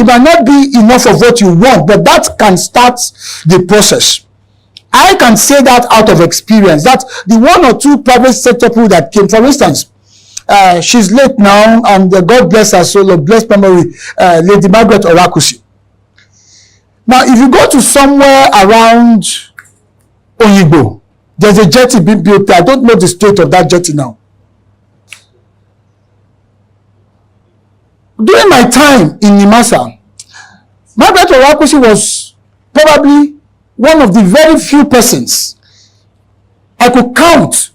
It might not be enough of what you want, but that can start the process. I can say that out of experience, that the one or two private sector people that came, for instance, she's late now, and God bless her soul, bless memory, Lady Margaret Orakusi. Now, if you go to somewhere around Oyigbo, there's a jetty being built there. I don't know the state of that jetty now. During my time in Nimasa, Margaret Orakusi was probably one of the very few persons I could count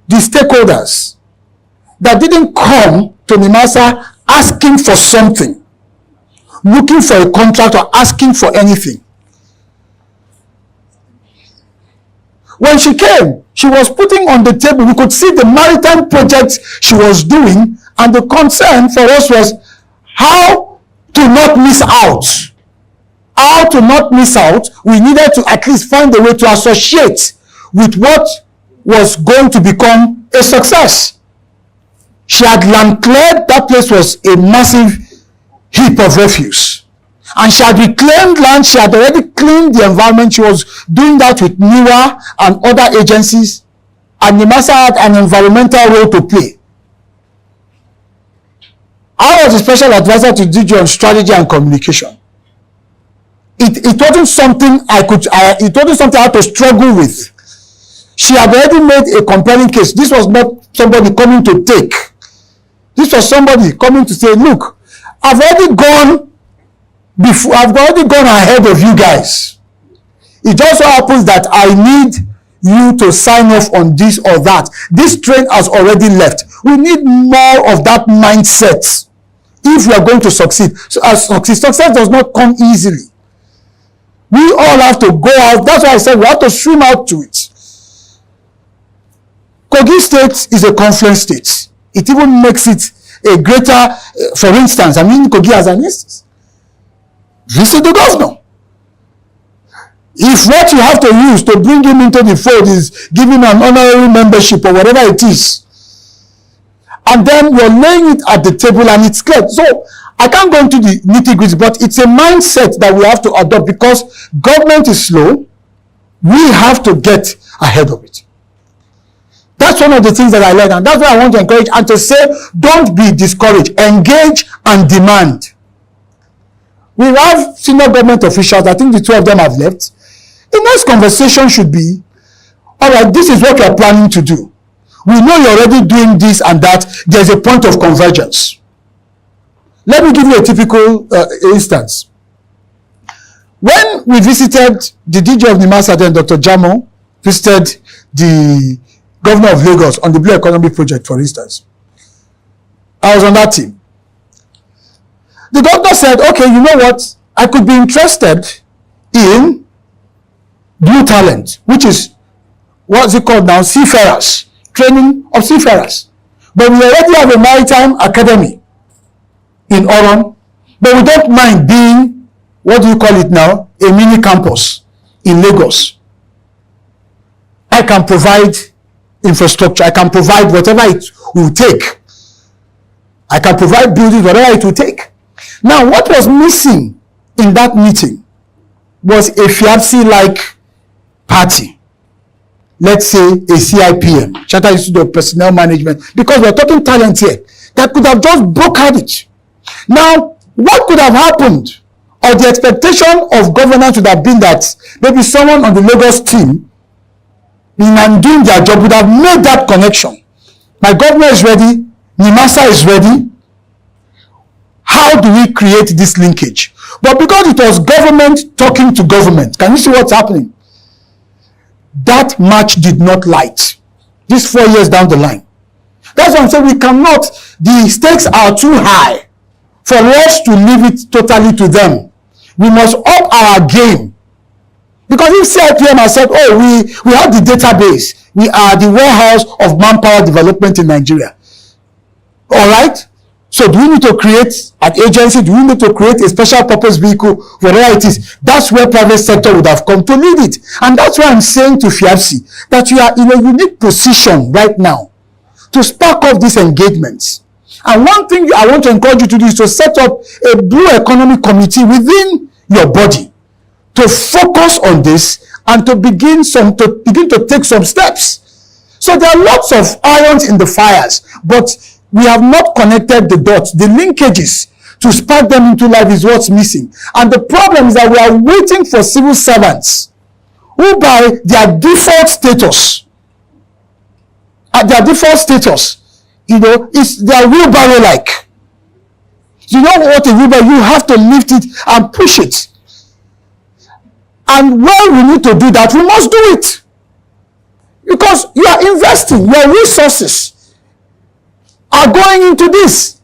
the stakeholders that didn't come to Nimasa asking for something, looking for a contract or asking for anything. When she came, she was putting on the table, we could see the maritime projects she was doing, and the concern for us was how to not miss out. How to not miss out. We needed to at least find a way to associate with what was going to become a success. She had land cleared. That place was a massive heap of refuse. And she had reclaimed land. She had already cleaned the environment. She was doing that with NIWA and other agencies. And Nimasa had an environmental role to play. I was a special advisor to DG on strategy and communication. It wasn't something it wasn't something I had to struggle with. She had already made a compelling case. This was not somebody coming to take. This was somebody coming to say, look, I've already gone ahead of you guys. It just so happens that I need you to sign off on this or that. This train has already left. We need more of that mindset if we are going to succeed. So success does not come easily. We all have to go out. That's why I said we have to swim out to it. Kogi State is a confluence state. It even makes it a greater, for instance, Kogi as an instance. Visit the governor. If what you have to use to bring him into the fold is giving an honorary membership or whatever it is, and then you're laying it at the table and it's clear. So I can't go into the nitty-gritty, but it's a mindset that we have to adopt because government is slow. We have to get ahead of it. That's one of the things that I learned, and that's why I want to encourage and to say, don't be discouraged. Engage and demand. We have senior government officials. I think the two of them have left. The next conversation should be, all right, this is what we are planning to do. We know you're already doing this and that. There's a point of convergence. Let me give you a typical instance. When we visited the DG of Nimasa, then Dr. Jamo visited the governor of Lagos on the Blue Economy Project, for instance. I was on that team. The governor said, okay, you know what? I could be interested in Blue Talent, which is, what's it called now? Seafarers. Training of seafarers. But we already have a maritime academy in Oron, but we don't mind being, what do you call it now, a mini campus in Lagos. I can provide infrastructure. I can provide whatever it will take. I can provide buildings, whatever it will take. Now, what was missing in that meeting was a FIABC-like party. Let's say a CIPM, Chartered Institute of Personnel Management, because we're talking talent here, that could have just brokered it. Now, what could have happened, or the expectation of governance would have been that maybe someone on the Lagos team, in doing their job, would have made that connection. My governor is ready, Nimasa is ready. How do we create this linkage? But because it was government talking to government, can you see what's happening? That match did not light. This 4 years down the line. That's why I'm saying we cannot, the stakes are too high for us to leave it totally to them. We must up our game. Because if CIPM has said, oh, we have the database, we are the warehouse of manpower development in Nigeria. All right? So do we need to create an agency? Do we need to create a special purpose vehicle? Whatever it is, that's where private sector would have come to lead it. And that's why I'm saying to FIABC that you are in a unique position right now to spark off these engagements. And one thing I want to encourage you to do is to set up a blue economy committee within your body to focus on this and to begin to take some steps. So there are lots of irons in the fires, but we have not connected the dots, the linkages to spark them into life is what's missing. And the problem is that we are waiting for civil servants who by their default status, is their wheelbarrow-like. You know what a wheelbarrow, you have to lift it and push it. And when we need to do that, we must do it. Because you are investing, your resources are going into this.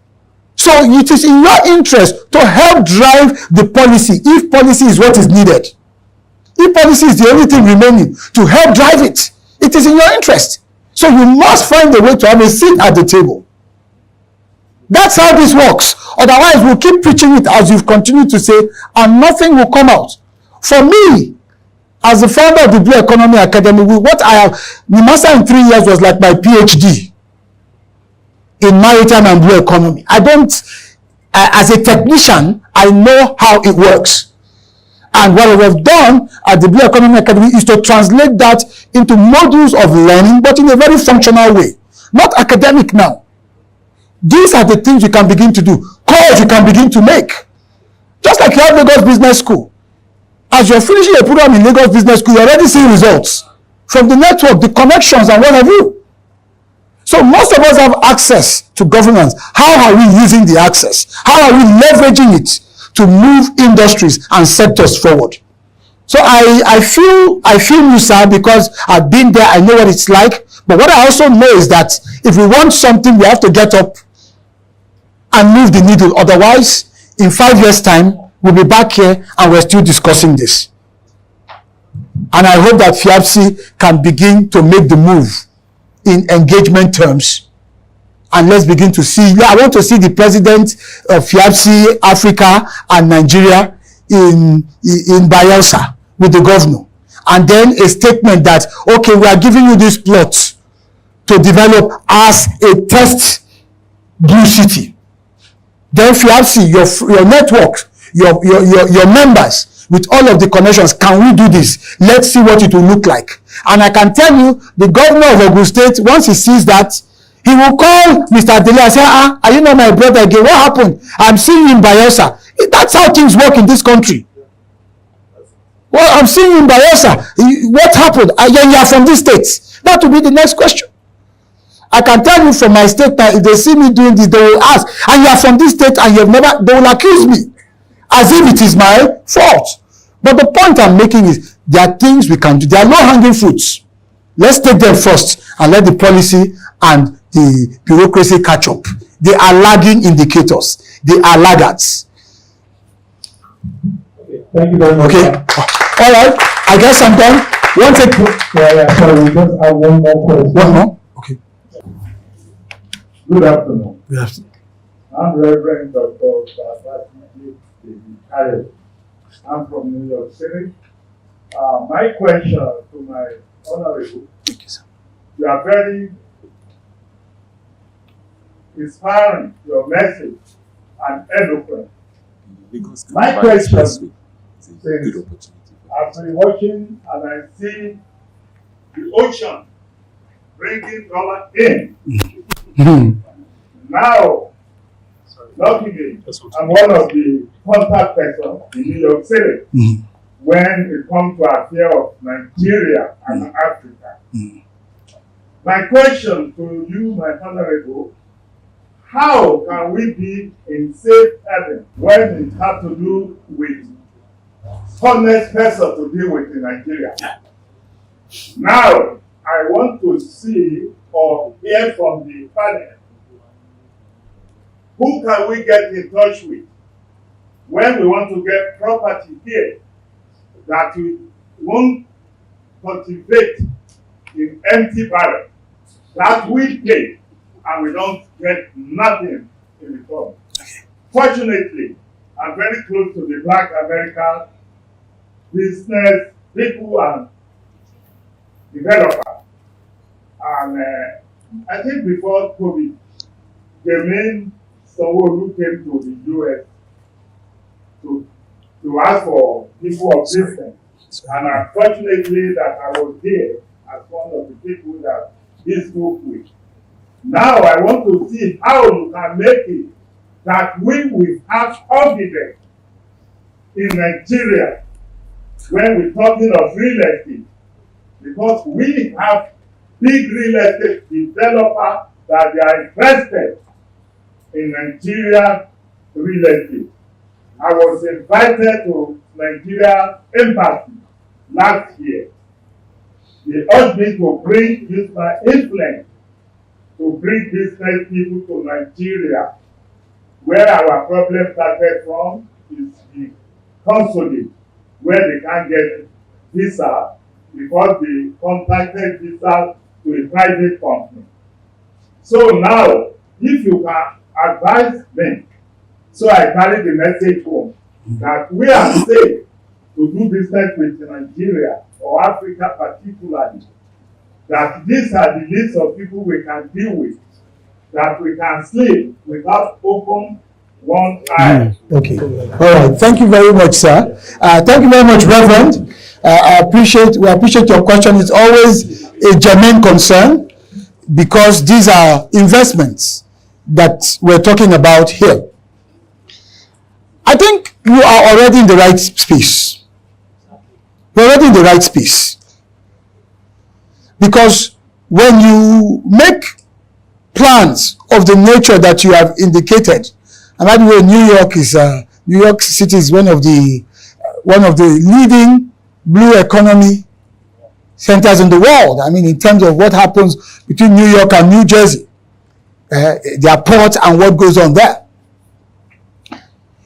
So it is in your interest to help drive the policy, if policy is what is needed. If policy is the only thing remaining, to help drive it, it is in your interest. So you must find a way to have a seat at the table. That's how this works. Otherwise, we'll keep preaching it as you've continued to say, and nothing will come out. For me, as the founder of the Blue Economy Academy, what I have, the master in 3 years was like my PhD in maritime and blue economy. As a technician, I know how it works. And what we have done at the Blue Economy Academy is to translate that into modules of learning, but in a very functional way. Not academic now. These are the things you can begin to do. Calls you can begin to make. Just like you have Lagos Business School. As you're finishing a program in Lagos Business School, you're already seeing results from the network, the connections, and what have you. So most of us have access to governance. How are we using the access? How are we leveraging it to move industries and sectors forward? So I feel you, sir, because I've been there, I know what it's like. But what I also know is that if we want something, we have to get up and move the needle. Otherwise, in 5 years' time, we'll be back here and we're still discussing this. And I hope that FIABC can begin to make the move in engagement terms. And let's begin to see. I want to see the president of FIABC Africa and Nigeria in Bayelsa with the governor. And then a statement that, okay, we are giving you this plot to develop as a test blue city. Then FIABC, your network, your members, with all of the connections, can we do this? Let's see what it will look like. And I can tell you, the governor of Ogun State, once he sees that, he will call Mr. Adele and say, are you not my brother again? What happened? I'm seeing you in Bayelsa. That's how things work in this country. Well, I'm seeing you in Bayelsa. What happened? You are from this state. That will be the next question. I can tell you from my state that if they see me doing this, they will ask, and you are from this state and you have never, they will accuse me as if it is my fault. But the point I'm making is there are things we can do. There are low-hanging fruits. Let's take them first and let the policy and the bureaucracy catch up. They are lagging indicators. They are laggards. Okay, thank you very much. Okay. All right. I guess I'm done. One take. Yeah. Sorry, we just have one more question. One more? Okay. Good afternoon. Good afternoon. I'm Reverend Dr. David. I'm from New York City. My question to my honorable, Thank you, sir. you are very inspiring, your message, and eloquent. My question is, I've been watching and I see the ocean bringing dollar in. Now, luckily, I'm one of the contact persons in New York City when it comes to affairs of Nigeria and Africa. My question to you, my honorable, how can we be in safe haven when it has to do with honest person to deal with in Nigeria? Now, I want to see or hear from the panel, who can we get in touch with when we want to get property here that we won't cultivate in empty barrel, that we pay and we don't get nothing in return. Fortunately, I'm very close to the Black American business people and developers. And I think before COVID, Germain Sanwo-Olu came to the US to ask for people of business. And unfortunately that I was there as one of the people that he spoke with. Now I want to see how you can make it that we will have confidence in Nigeria when we're talking of real estate. Because we have big real estate developers that they are interested in Nigeria real estate. I was invited to Nigeria Embassy last year. They urged me to use my influence to bring business people to Nigeria. Where our problem started from is the consulate, where they can't get visa because they contacted visa to a private company. So now, if you can advise me, so I carry the message home that we are safe to do business with Nigeria or Africa particularly, that these are the list of people we can deal with, that we can sleep without open one eye. Okay. All right. Thank you very much, sir. Thank you very much, Reverend. We appreciate your question. It's always a germane concern because these are investments that we're talking about here. I think you are already in the right space. You're already in the right space. Because when you make plans of the nature that you have indicated, and by the way, New York City is one of the leading blue economy centers in the world. I mean, in terms of what happens between New York and New Jersey, their port and what goes on there.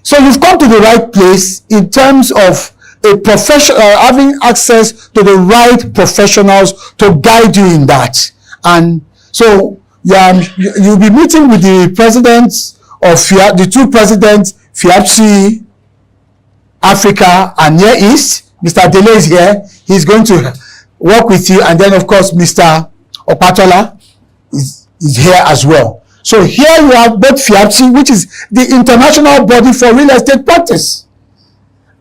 So you've come to the right place in terms of a professional, having access to the right professionals to guide you in that. And so you'll be meeting with the presidents of the two presidents, FIAPSI Africa and Near East. Mr. Dele is here. He's going to work with you. And then, of course, Mr. Opatola is here as well. So here you have both FIAPSI, which is the international body for real estate practice.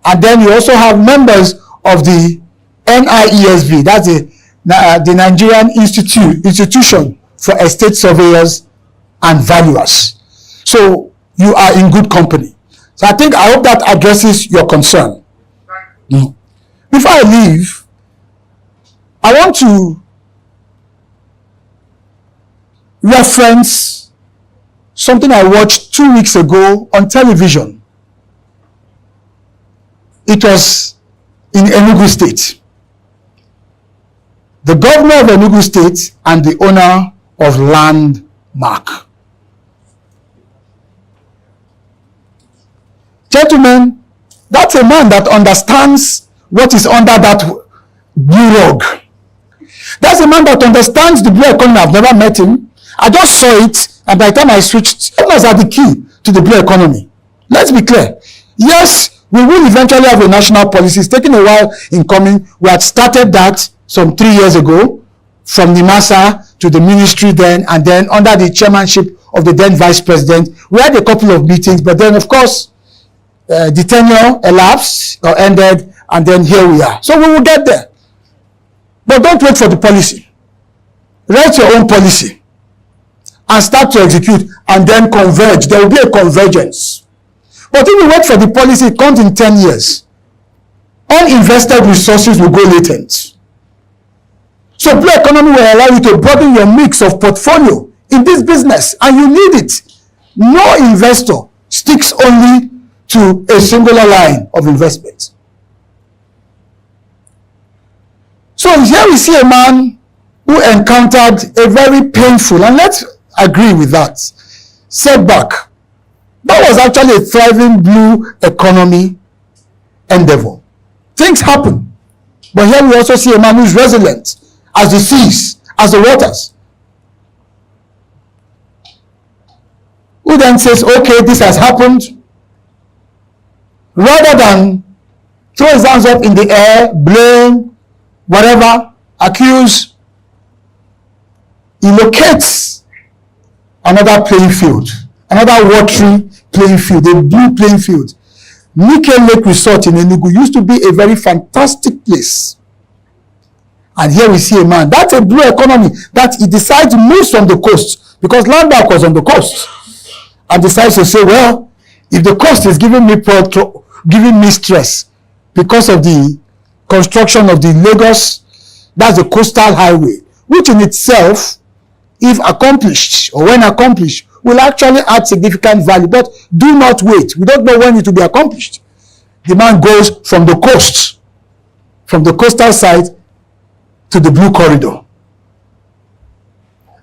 And then you also have members of the NIESV, that's the Nigerian Institution for Estate Surveyors and Valuers. So you are in good company. So I hope that addresses your concern. Before I leave, I want to reference something I watched 2 weeks ago on television. It was in Enugu State. The governor of Enugu State and the owner of Landmark. Gentlemen, that's a man that understands what is under that blue rug. That's a man that understands the blue economy. I've never met him. I just saw it, and by the time I switched, governors are the key to the blue economy. Let's be clear. Yes, we will eventually have a national policy. It's taken a while in coming. We had started that some 3 years ago, from NIMASA to the ministry then, and then under the chairmanship of the then vice president. We had a couple of meetings, but then of course, the tenure elapsed or ended, and then here we are. So we will get there. But don't wait for the policy. Write your own policy and start to execute, and then converge. There will be a convergence. But if you wait for the policy, it comes in 10 years. Uninvested resources will go latent. So blue economy will allow you to broaden your mix of portfolio in this business, and you need it. No investor sticks only to a singular line of investment. So here we see a man who encountered a very painful, and let's agree with that, setback. That was actually a thriving blue economy endeavor. Things happen. But here we also see a man who is resilient as the seas, as the waters. Who then says, okay, this has happened. Rather than throw his hands up in the air, blame, whatever, accuse, he locates another playing field, another watery playing field, a blue playing field. Nike Lake Resort in Enugu used to be a very fantastic place. And here we see a man, that's a blue economy, that he decides to move from the coast, because Landmark was on the coast, and decides to say, well, if the coast is giving me stress because of the construction of the Lagos, that's the coastal highway, which in itself, if accomplished, or when accomplished, will actually add significant value. But do not wait. We don't know when it will be accomplished. The man goes from the coast, from the coastal side to the blue corridor.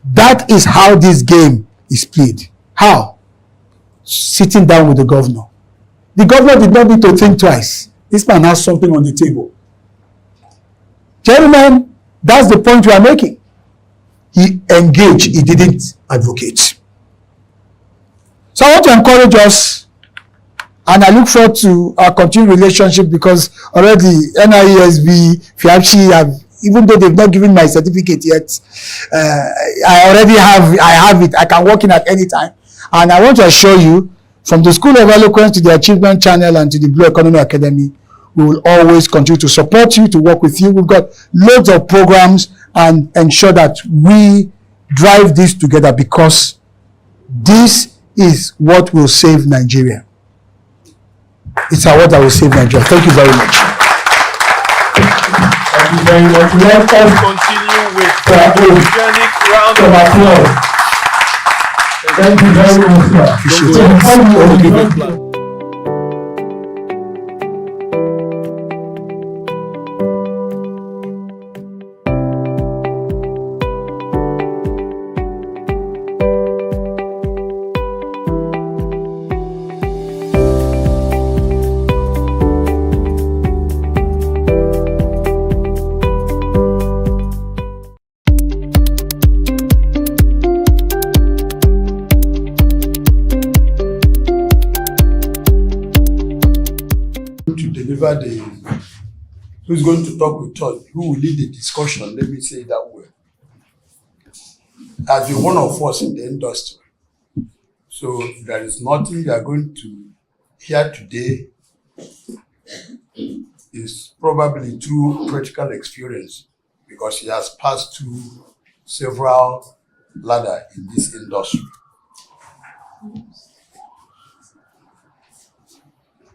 That is how this game is played. How? Sitting down with the governor. The governor did not need to think twice. This man has something on the table. Gentlemen, that's the point we are making. He engaged, he didn't advocate. So I want to encourage us, and I look forward to our continued relationship, because already NIESB, FIABCHI, even though they've not given my certificate yet, I have it. I can walk in at any time. And I want to assure you, from the School of Eloquence to the Achievement Channel and to the Blue Economy Academy, we will always continue to support you, to work with you. We've got loads of programs, and ensure that we drive this together, because this is what will save Nigeria. It's what that will save Nigeria. Thank you very much. Thank you very much. Let us continue with the organic round of applause. Thank you very much, sir. Appreciate it. Who's going to talk with us? Who will lead the discussion? Let me say it that way. As the one of us in the industry. So there is nothing you are going to hear today is probably through practical experience, because he has passed through several ladders in this industry.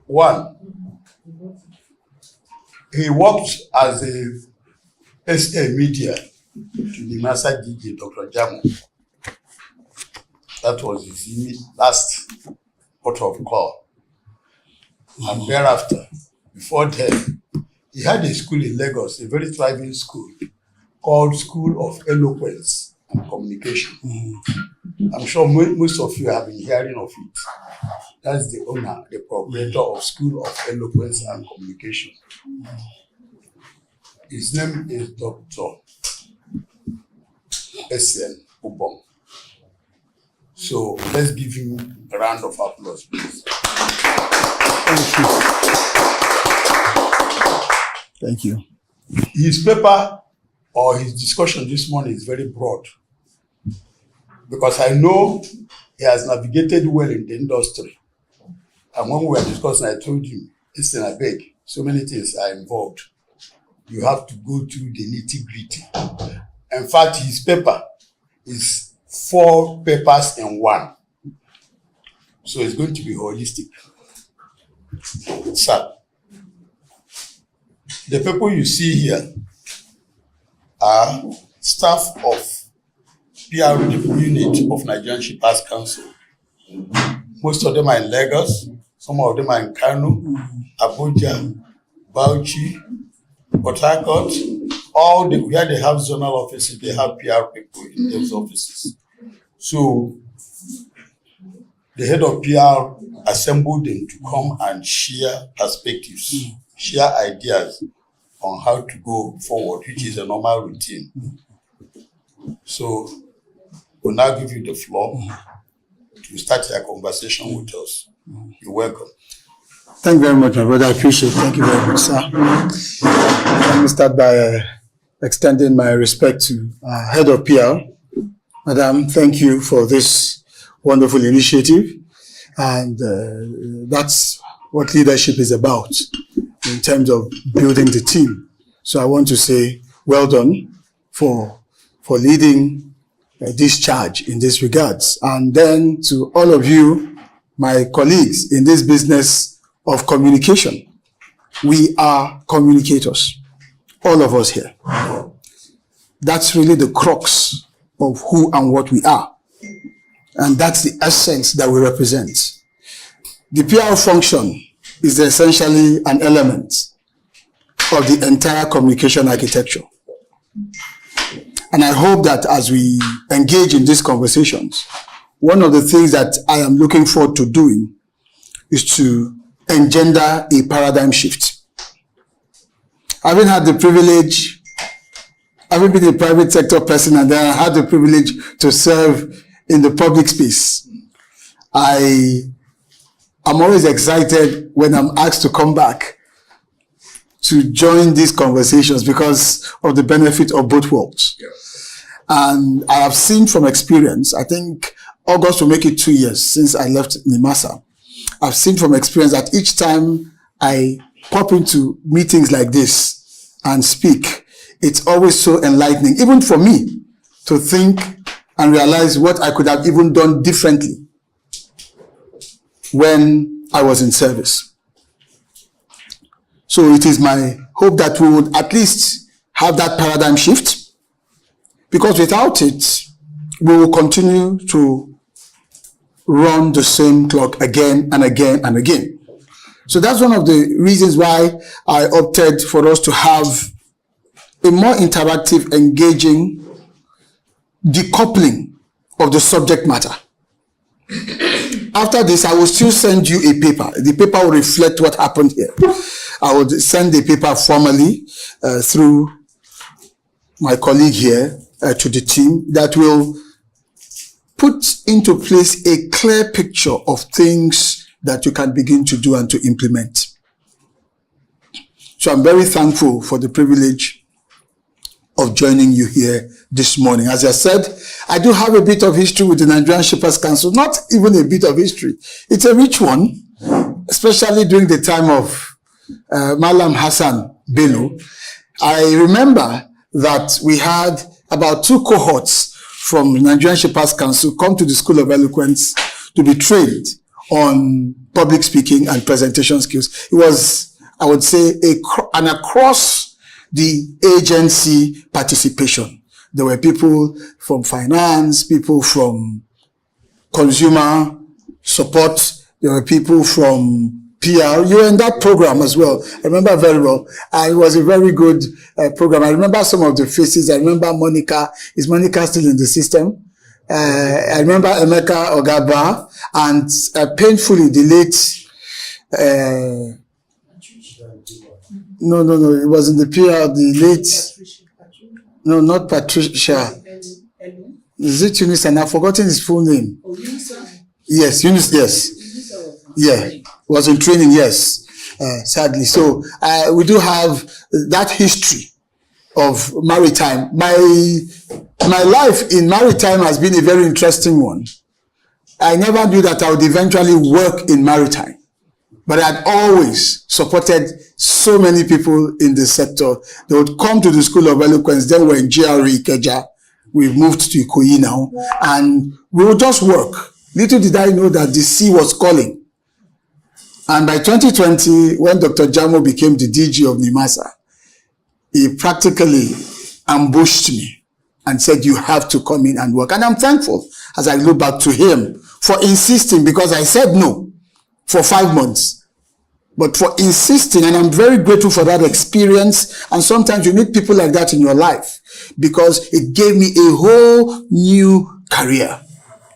One, he worked as a SA media to the master DJ, Dr. Jamo. That was his last port of call. And thereafter, before then, he had a school in Lagos, a very thriving school, called School of Eloquence and Communication. I'm sure most of you have been hearing of it. That's the owner, the proprietor of School of Eloquence and Communication. His name is Dr. S.N. Ubong. So let's give him a round of applause, please. Thank you. His paper or his discussion this morning is very broad, because I know he has navigated well in the industry. And when we were discussing, I told him, listen, I beg, so many things are involved. You have to go through the nitty-gritty. In fact, his paper is 4 papers in one. So it's going to be holistic. Sir, the people you see here are staff of PR unit of Nigerian Shippers Council. Most of them are in Lagos, some of them are in Kano, Abuja, Bauchi, Port Harcourt. All where they have zonal offices, they have PR people in those offices. So the head of PR assembled them to come and share perspectives, share ideas on how to go forward, which is a normal routine. So we'll now give you the floor to start your conversation with us. You're welcome. Thank you very much, my brother. I appreciate it. Thank you very much, sir. Let me start by extending my respect to Head of PR. Madam, thank you for this wonderful initiative. And that's what leadership is about in terms of building the team. So I want to say well done for leading this charge in this regards. And then to all of you, my colleagues in this business of communication, we are communicators, all of us here. That's really the crux of who and what we are. And that's the essence that we represent. The PR function is essentially an element of the entire communication architecture. And I hope that as we engage in these conversations, one of the things that I am looking forward to doing is to engender a paradigm shift. Having had the privilege, having been a private sector person and then I had the privilege to serve in the public space, I'm always excited when I'm asked to come back to join these conversations because of the benefit of both worlds. Yes. And I have seen from experience, I think August will make it 2 years since I left NIMASA. I've seen from experience that each time I pop into meetings like this and speak, it's always so enlightening, even for me, to think and realize what I could have even done differently when I was in service. So it is my hope that we would at least have that paradigm shift, because without it, we will continue to run the same clock again and again and again. So that's one of the reasons why I opted for us to have a more interactive, engaging decoupling of the subject matter. After this, I will still send you a paper. The paper will reflect what happened here. I will send the paper formally through my colleague here to the team that will put into place a clear picture of things that you can begin to do and to implement. So I'm very thankful for the privilege of joining you here this morning. As I said, I do have a bit of history with the Nigerian Shippers Council, not even a bit of history. It's a rich one, especially during the time of Malam Hassan Bello. I remember that we had about 2 cohorts from the Nigerian Shippers Council come to the School of Eloquence to be trained on public speaking and presentation skills. It was, I would say, an across the agency participation. There were people from finance, people from consumer support, there were people from PR. You were in that program as well. I remember very well. It was a very good program. I remember some of the faces. I remember Monica. Is Monica still in the system? I remember Emeka Ogaba and painfully the late, no, it was in the PR, the late, no, not Patricia. Is it Eunice? And I've forgotten his full name. Oh, Eunice? Yes, Eunice, yes. Yeah, was in training, yes, sadly. So we do have that history of maritime. My life in maritime has been a very interesting one. I never knew that I would eventually work in maritime, but I had always supported so many people in the sector. They would come to the School of Eloquence, then we're in GRE Ikeja. We've moved to Ikoyi now, and we would just work. Little did I know that the sea was calling. And by 2020, when Dr. Jamo became the DG of NIMASA, he practically ambushed me and said, you have to come in and work. And I'm thankful as I look back to him for insisting, because I said no for 5 months, but for insisting. And I'm very grateful for that experience. And sometimes you need people like that in your life, because it gave me a whole new career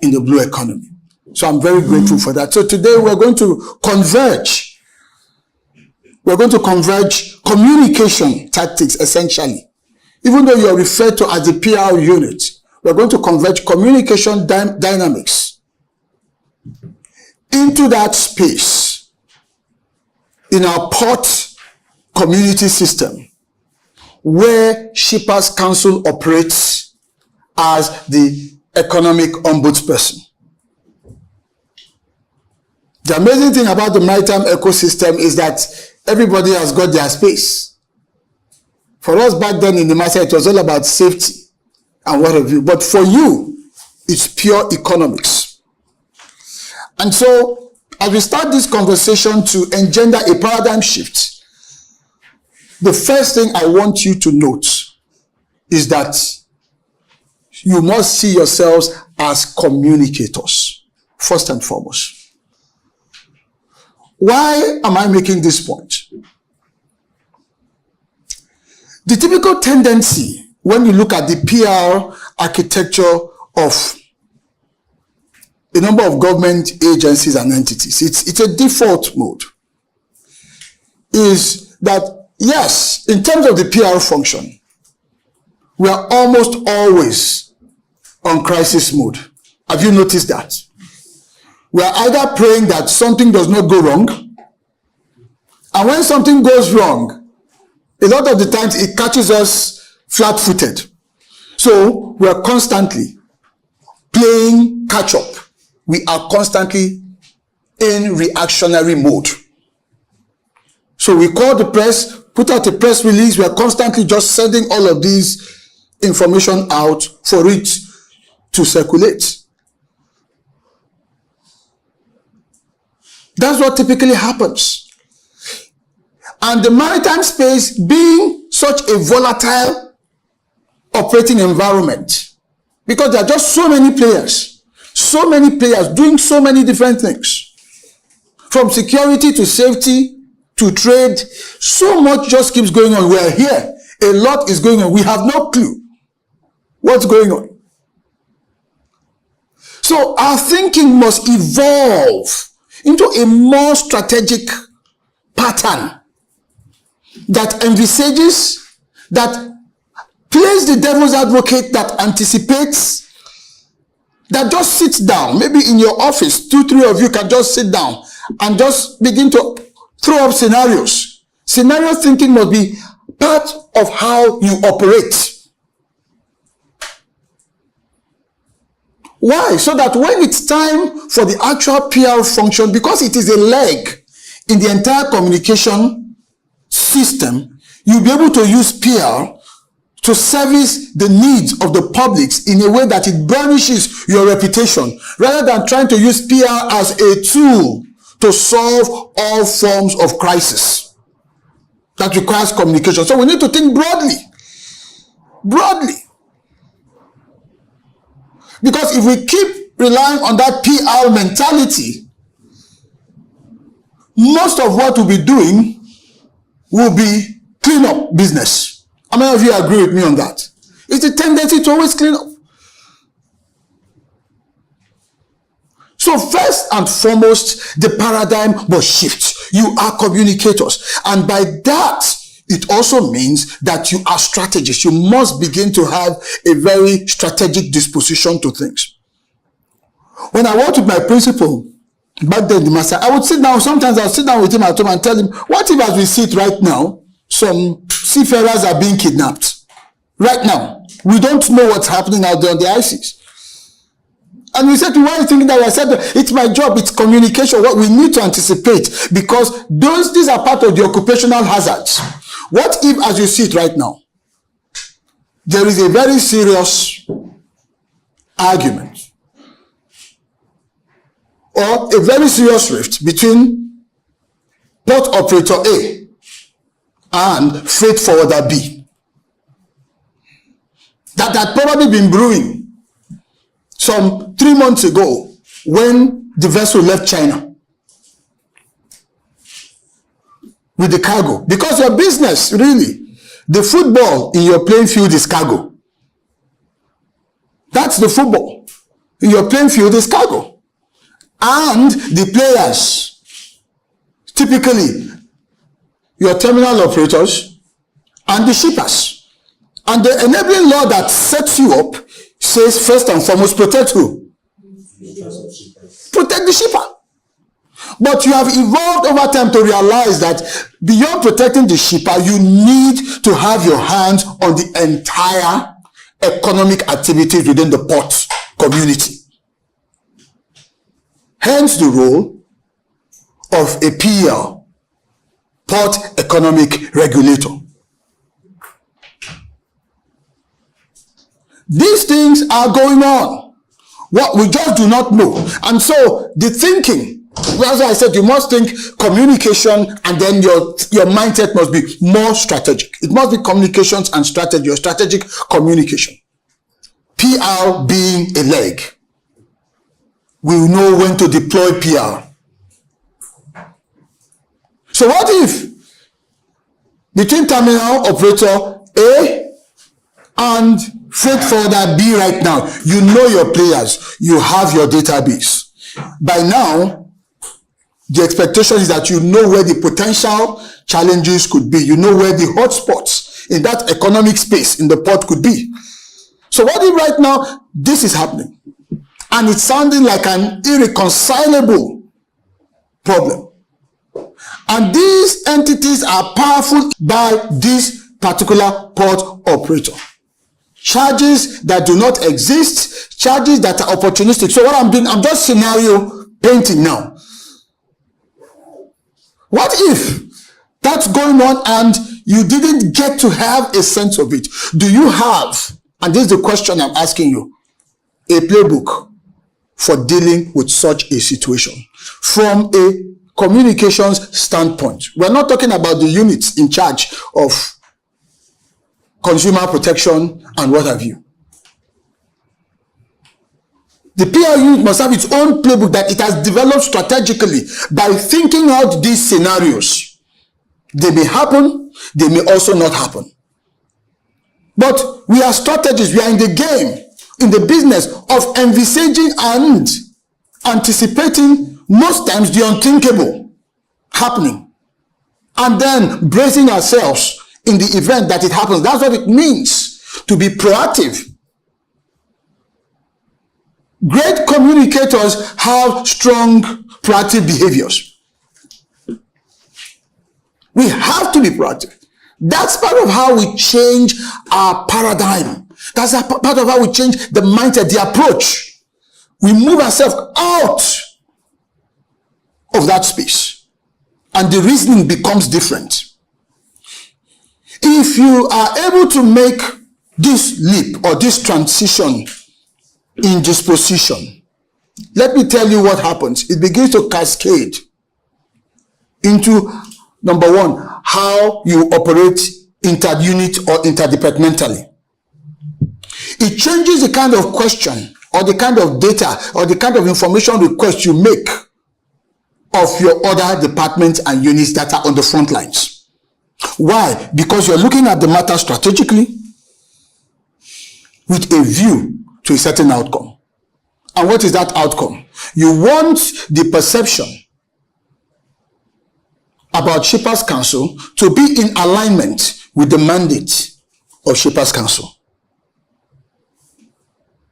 in the blue economy. So I'm very grateful for that. So today we're going to converge. We're going to converge communication tactics, essentially. Even though you're referred to as the PR unit, we're going to converge communication dynamics into that space in our port community system, where Shippers Council operates as the economic ombudsperson. The amazing thing about the maritime ecosystem is that everybody has got their space. For us back then in the master, it was all about safety and what have you. But for you, it's pure economics. And so, as we start this conversation to engender a paradigm shift, the first thing I want you to note is that you must see yourselves as communicators, first and foremost. Why am I making this point? The typical tendency when you look at the PR architecture of a number of government agencies and entities, it's a default mode, is that yes, in terms of the PR function, we are almost always on crisis mode. Have you noticed that? We are either praying that something does not go wrong, and when something goes wrong, a lot of the times it catches us flat-footed. So we are constantly playing catch-up. We are constantly in reactionary mode. So we call the press, put out a press release. We are constantly just sending all of these information out for it to circulate. That's what typically happens. And the maritime space being such a volatile operating environment, because there are just so many players doing so many different things, from security to safety to trade, so much just keeps going on. We're here. A lot is going on. We have no clue what's going on. So our thinking must evolve into a more strategic pattern that envisages, that plays the devil's advocate, that anticipates, that just sits down. Maybe in your office, 2-3 of you can just sit down and just begin to throw up scenarios. Scenario thinking must be part of how you operate. Why? So that when it's time for the actual PR function, because it is a leg in the entire communication system, you'll be able to use PR to service the needs of the publics in a way that it burnishes your reputation, rather than trying to use PR as a tool to solve all forms of crisis that requires communication. So we need to think broadly. Because if we keep relying on that PR mentality, most of what we'll be doing will be clean-up business. How many of you agree with me on that? It's a tendency to always clean up. So first and foremost, the paradigm must shift. You are communicators. And by that, it also means that you are strategists. You must begin to have a very strategic disposition to things. When I worked with my principal, back then, the master, I would sit down. Sometimes I'll sit down with him at home and tell him, what if as we sit right now, some seafarers are being kidnapped? Right now. We don't know what's happening out there on the ICs. And we said, why are you thinking that? I said, it's my job, it's communication. What we need to anticipate, because these are part of the occupational hazards. What if, as you see it right now, there is a very serious argument or a very serious rift between port operator A and freight forwarder B that had probably been brewing some 3 months ago when the vessel left China with the cargo. Because your business, really, the football in your playing field is cargo. That's the football. In your playing field is cargo. And the players, typically your terminal operators and the shippers. And the enabling law that sets you up says, first and foremost, protect who? Protect the shipper. But you have evolved over time to realize that beyond protecting the shipper, you need to have your hands on the entire economic activities within the port community. Hence the role of a PER, Port Economic Regulator. These things are going on. What we just do not know. And so the thinking, as I said, you must think communication, and then your mindset must be more strategic. It must be communications and strategy, or strategic communication. PR being a leg. We will know when to deploy PR. So what if between terminal operator A and freight forwarder B right now, you know your players, you have your database. By now, the expectation is that you know where the potential challenges could be. You know where the hotspots in that economic space in the port could be. So what if right now this is happening? And it's sounding like an irreconcilable problem. And these entities are powerful by this particular port operator. Charges that do not exist, charges that are opportunistic. So what I'm doing, I'm just scenario painting now. What if that's going on and you didn't get to have a sense of it? Do you have, and this is the question I'm asking you, a playbook for dealing with such a situation from a communications standpoint? We're not talking about the units in charge of consumer protection and what have you. The PR unit must have its own playbook that it has developed strategically by thinking out these scenarios. They may happen, they may also not happen. But we are strategists, we are in the game, in the business of envisaging and anticipating most times the unthinkable happening, and then bracing ourselves in the event that it happens. That's what it means to be proactive. Great communicators have strong proactive behaviors. We have to be proactive. That's part of how we change our paradigm. That's part of how we change the mindset, the approach. We move ourselves out of that space, and the reasoning becomes different. If you are able to make this leap or this transition in disposition, let me tell you what happens. It begins to cascade into, number one, how you operate inter-unit or interdepartmentally. It changes the kind of question or the kind of data or the kind of information request you make of your other departments and units that are on the front lines. Why? Because you're looking at the matter strategically with a view to a certain outcome. And what is that outcome? You want the perception about Shippers Council to be in alignment with the mandate of Shippers Council.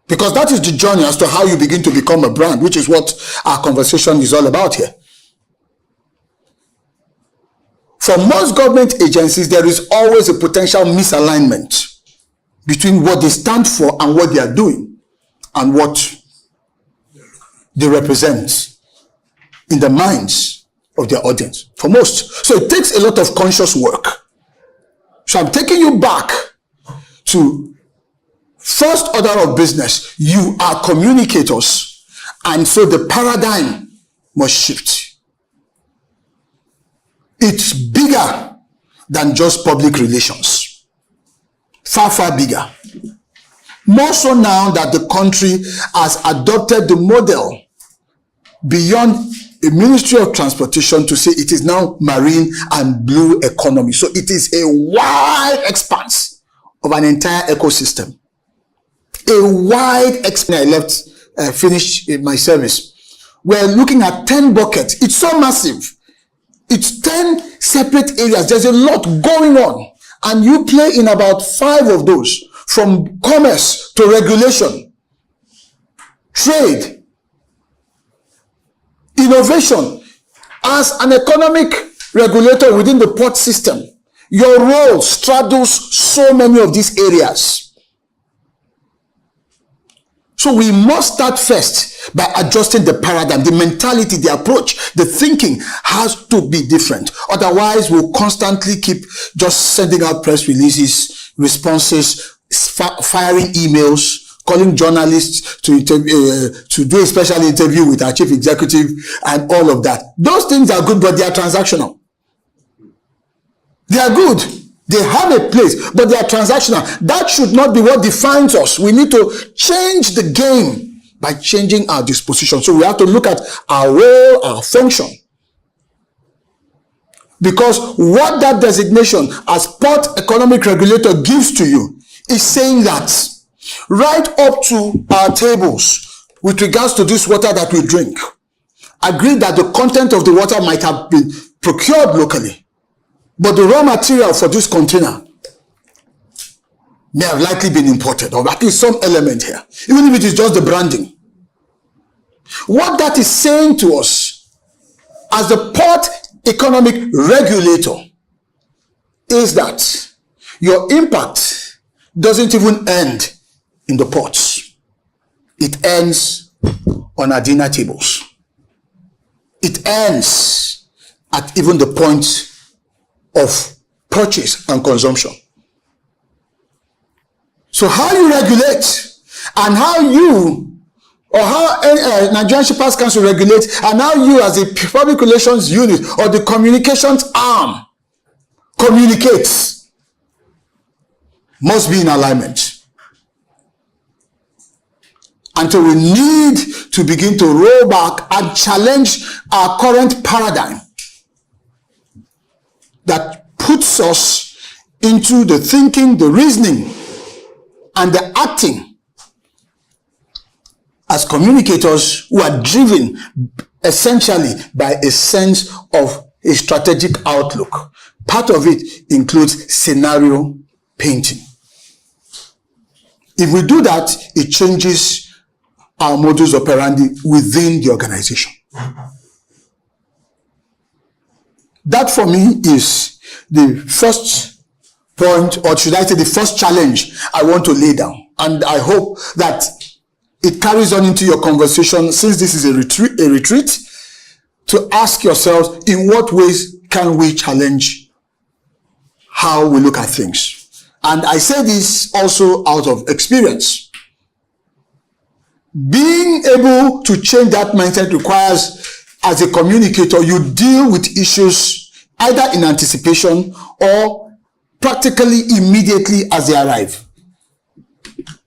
Because that is the journey as to how you begin to become a brand, which is what our conversation is all about here. For most government agencies, there is always a potential misalignment between what they stand for and what they are doing and what they represent in the minds of their audience. For most. So it takes a lot of conscious work. So I'm taking you back to first order of business. You are communicators, and so the paradigm must shift. It's bigger than just public relations. Far, far bigger. More so now that the country has adopted the model beyond a Ministry of Transportation to say it is now marine and blue economy. So it is a wide expanse of an entire ecosystem. A wide expanse. I finished my service. We're looking at 10 buckets. It's so massive. It's 10 separate areas. There's a lot going on. And you play in about 5 of those, from commerce to regulation, trade, innovation. As an economic regulator within the port system, your role straddles so many of these areas. So we must start first by adjusting the paradigm, the mentality, the approach, the thinking has to be different. Otherwise, we'll constantly keep just sending out press releases, responses, firing emails, calling journalists to do a special interview with our chief executive and all of that. Those things are good, but they are transactional. They are good. They have a place, but they are transactional. That should not be what defines us. We need to change the game by changing our disposition. So we have to look at our role, our function. Because what that designation as Port Economic Regulator gives to you is saying that right up to our tables with regards to this water that we drink, agree that the content of the water might have been procured locally, but the raw material for this container may have likely been imported, or at least some element here, even if it is just the branding. What that is saying to us as the Port Economic Regulator is that your impact doesn't even end in the ports. It ends on our dinner tables. It ends at even the point of purchase and consumption. So how you regulate and how you or how Nigerian Shippers Council regulates and how you as a public relations unit or the communications arm communicates must be in alignment. And so we need to begin to roll back and challenge our current paradigm that puts us into the thinking, the reasoning, and the acting as communicators who are driven essentially by a sense of a strategic outlook. Part of it includes scenario painting. If we do that, it changes our modus operandi within the organization. That for me is the first point, or should I say the first challenge I want to lay down. And I hope that it carries on into your conversation, since this is a retreat, to ask yourselves, in what ways can we challenge how we look at things? And I say this also out of experience. Being able to change that mindset requires, as a communicator, you deal with issues either in anticipation or practically immediately as they arrive.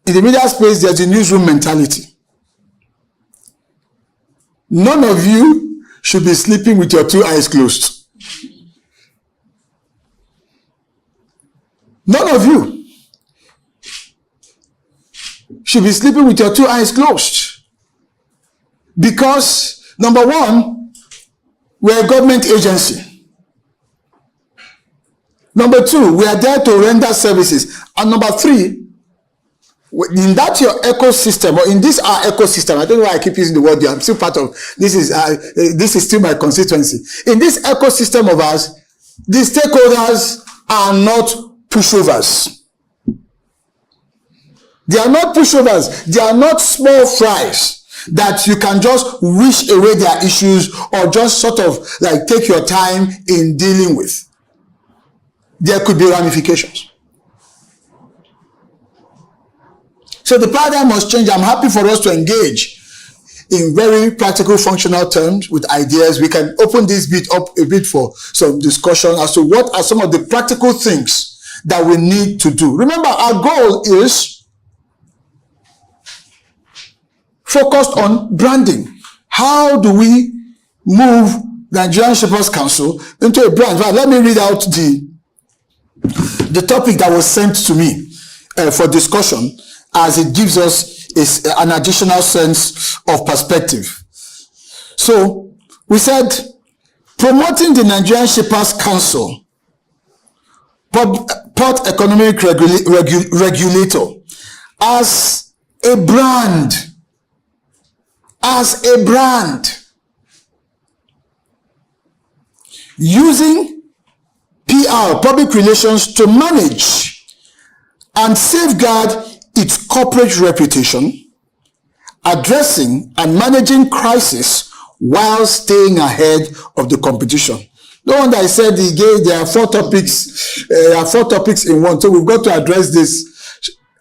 In the media space, there's a newsroom mentality. None of you should be sleeping with your two eyes closed. None of you should be sleeping with your two eyes closed. Because number one, we're a government agency. Number two, we are there to render services. And number three, in that your ecosystem, or in this our ecosystem, I don't know why I keep using the word here, I'm still part of, this is still my constituency. In this ecosystem of ours, the stakeholders are not pushovers. They are not pushovers. They are not small fries that you can just wish away their issues or just sort of like take your time in dealing with. There could be ramifications. So the paradigm must change. I'm happy for us to engage in very practical, functional terms with ideas. We can open this bit up a bit for some discussion as to what are some of the practical things that we need to do. Remember, our goal is focused on branding. How do we move the Nigerian Shippers Council into a brand? Right, let me read out the topic that was sent to me for discussion, as it gives us an additional sense of perspective. So we said, promoting the Nigerian Shippers Council, Port Economic Regulator, as a brand. As a brand, using PR, public relations, to manage and safeguard its corporate reputation addressing and managing crisis while staying ahead of the competition. No wonder I said there are 4 topics. There are 4 topics in one. So we've got to address this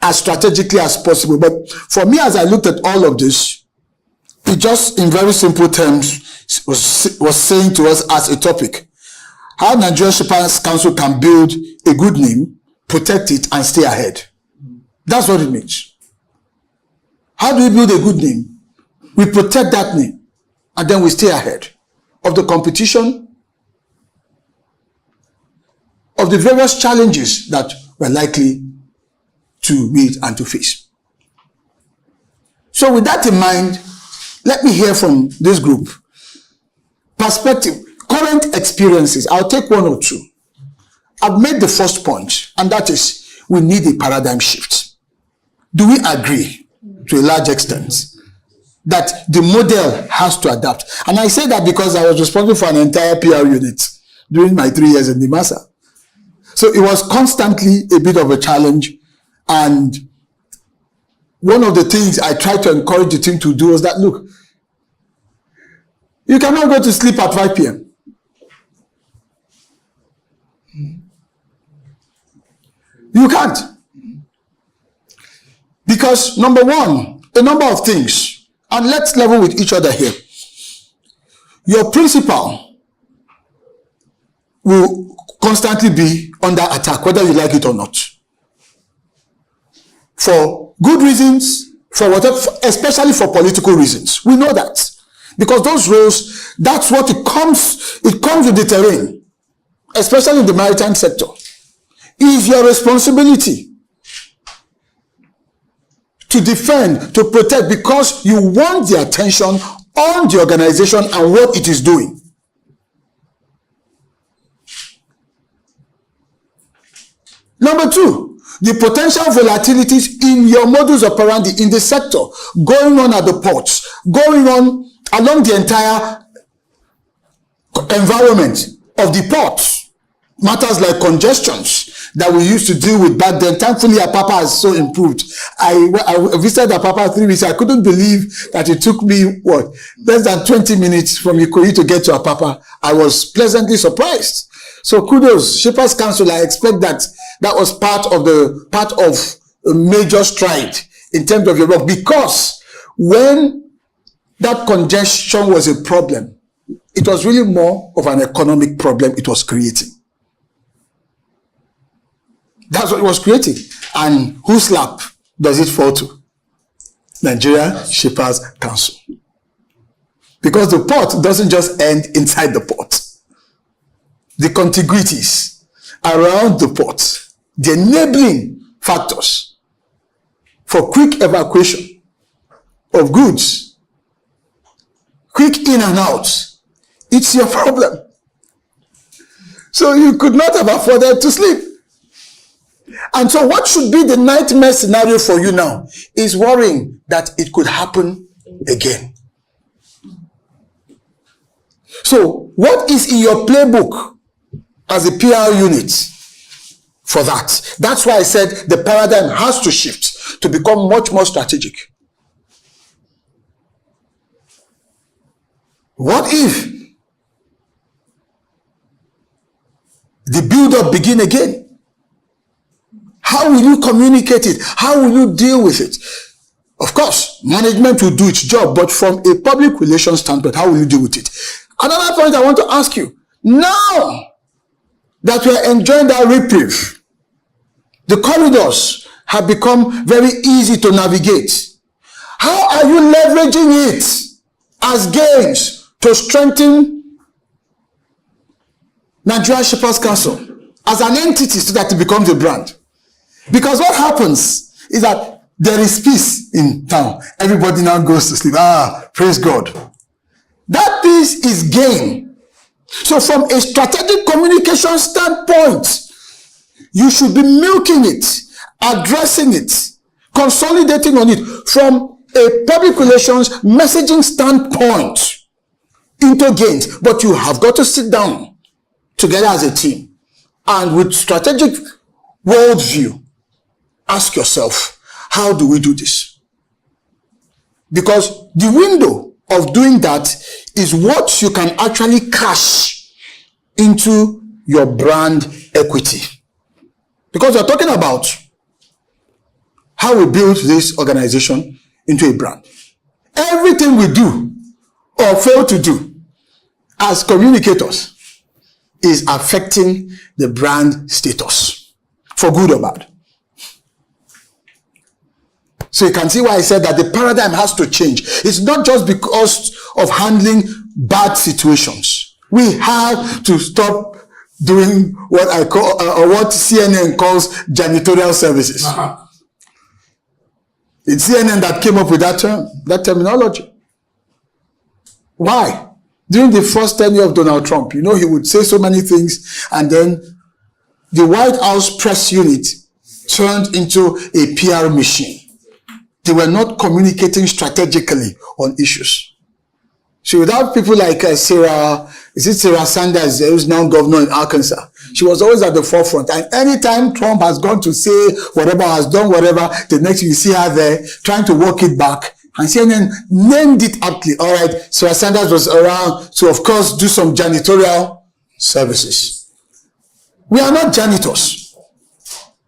as strategically as possible. But for me, as I looked at all of this, it just, in very simple terms, was saying to us as a topic, how Nigerian Shippers Council can build a good name, protect it, and stay ahead. That's what it means. How do we build a good name? We protect that name, and then we stay ahead of the competition, of the various challenges that we're likely to meet and to face. So with that in mind, let me hear from this group. Perspective, current experiences. I'll take 1 or 2. I've made the first point, and that is we need a paradigm shift. Do we agree to a large extent that the model has to adapt? And I say that because I was responsible for an entire PR unit during my 3 years in NIMASA. So it was constantly a bit of a challenge. And one of the things I tried to encourage the team to do was that, look, you cannot go to sleep at 5 p.m. You can't. Because, number one, a number of things, and let's level with each other here. Your principal will constantly be under attack, whether you like it or not. For good reasons, for whatever, especially for political reasons. We know that. Because those roles, that's what it comes with the terrain, especially in the maritime sector. It is your responsibility to defend, to protect, because you want the attention on the organization and what it is doing. Number 2, the potential volatilities in your modus operandi in the sector, going on at the ports, going on along the entire environment of the ports. Matters like congestions that we used to deal with back then. Thankfully, Apapa has so improved. I visited Apapa 3 weeks. I couldn't believe that it took me, less than 20 minutes from Ikoyi to get to Apapa. I was pleasantly surprised. So kudos, Shippers Council. I expect that was part of a major stride in terms of your work, because when that congestion was a problem, it was really more of an economic problem it was creating. That's what it was creating. And whose lap does it fall to? Nigeria Shippers Council. Because the port doesn't just end inside the port. The contiguities around the port, the enabling factors for quick evacuation of goods, quick in and out, it's your problem. So you could not have afforded to sleep. And so what should be the nightmare scenario for you now is worrying that it could happen again. So what is in your playbook as a PR unit for that? That's why I said the paradigm has to shift to become much more strategic. What if the build-up begin again? How will you communicate it? How will you deal with it? Of course, management will do its job, but from a public relations standpoint, how will you deal with it? Another point I want to ask you, now that we are enjoying that reprieve, the corridors have become very easy to navigate. How are you leveraging it as gains to strengthen Nigeria Shippers Council as an entity so that it becomes a brand? Because what happens is that there is peace in town. Everybody now goes to sleep. Praise God. That peace is gain. So from a strategic communication standpoint, you should be milking it, addressing it, consolidating on it from a public relations messaging standpoint into gains. But you have got to sit down together as a team and with strategic worldview, ask yourself, how do we do this? Because the window of doing that is what you can actually cash into your brand equity. Because we're talking about how we build this organization into a brand. Everything we do or fail to do as communicators is affecting the brand status, for good or bad. So you can see why I said that the paradigm has to change. It's not just because of handling bad situations. We have to stop doing what I call, or what CNN calls janitorial services. It's CNN that came up with that term, that terminology. Why? During the first tenure of Donald Trump, he would say so many things, and then the White House press unit turned into a PR machine. They were not communicating strategically on issues. So without people like Sarah Sanders, who's now governor in Arkansas, she was always at the forefront. And anytime Trump has gone to say whatever, has done whatever, the next thing you see her there trying to walk it back. And CNN named it aptly. All right, Sarah Sanders was around to, of course, do some janitorial services. We are not janitors.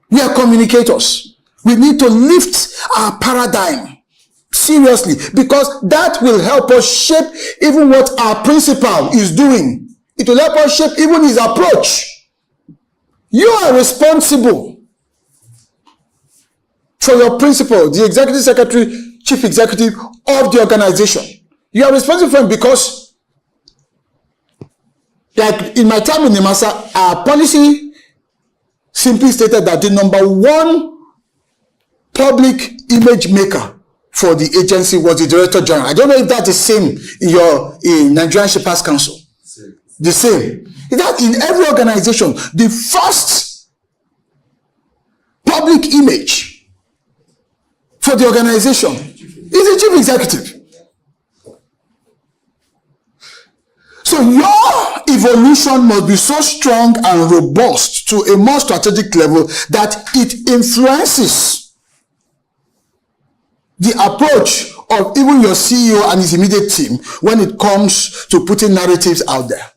We are communicators. We need to lift our paradigm seriously, because that will help us shape even what our principal is doing. It will help us shape even his approach. You are responsible for your principal, the executive secretary, chief executive of the organization. You are responsible for him because, like in my time in NIMASA, our policy simply stated that the number one public image maker for the agency was the Director General. I don't know if that's the same in Nigerian Shippers Council. The same. That in every organization, the first public image for the organization is the chief executive. So your evolution must be so strong and robust to a more strategic level that it influences the approach of even your CEO and his immediate team when it comes to putting narratives out there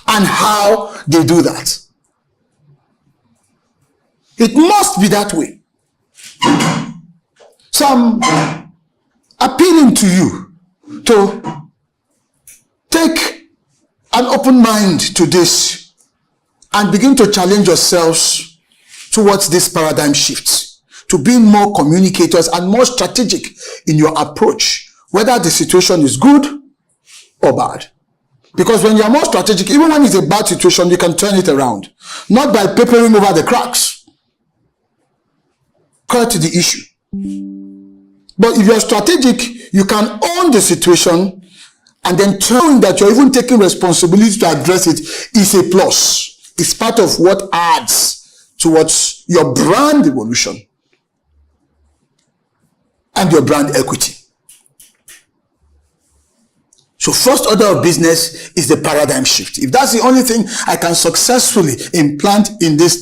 and how they do that. It must be that way. So I'm appealing to you to take an open mind to this and begin to challenge yourselves towards this paradigm shift, to being more communicators and more strategic in your approach, whether the situation is good or bad. Because when you're more strategic, even when it's a bad situation, you can turn it around. Not by papering over the cracks. Cut to the issue. But if you're strategic, you can own the situation, and then showing that you're even taking responsibility to address it is a plus. It's part of what adds towards your brand evolution and your brand equity. So first order of business is the paradigm shift. If that's the only thing I can successfully implant in this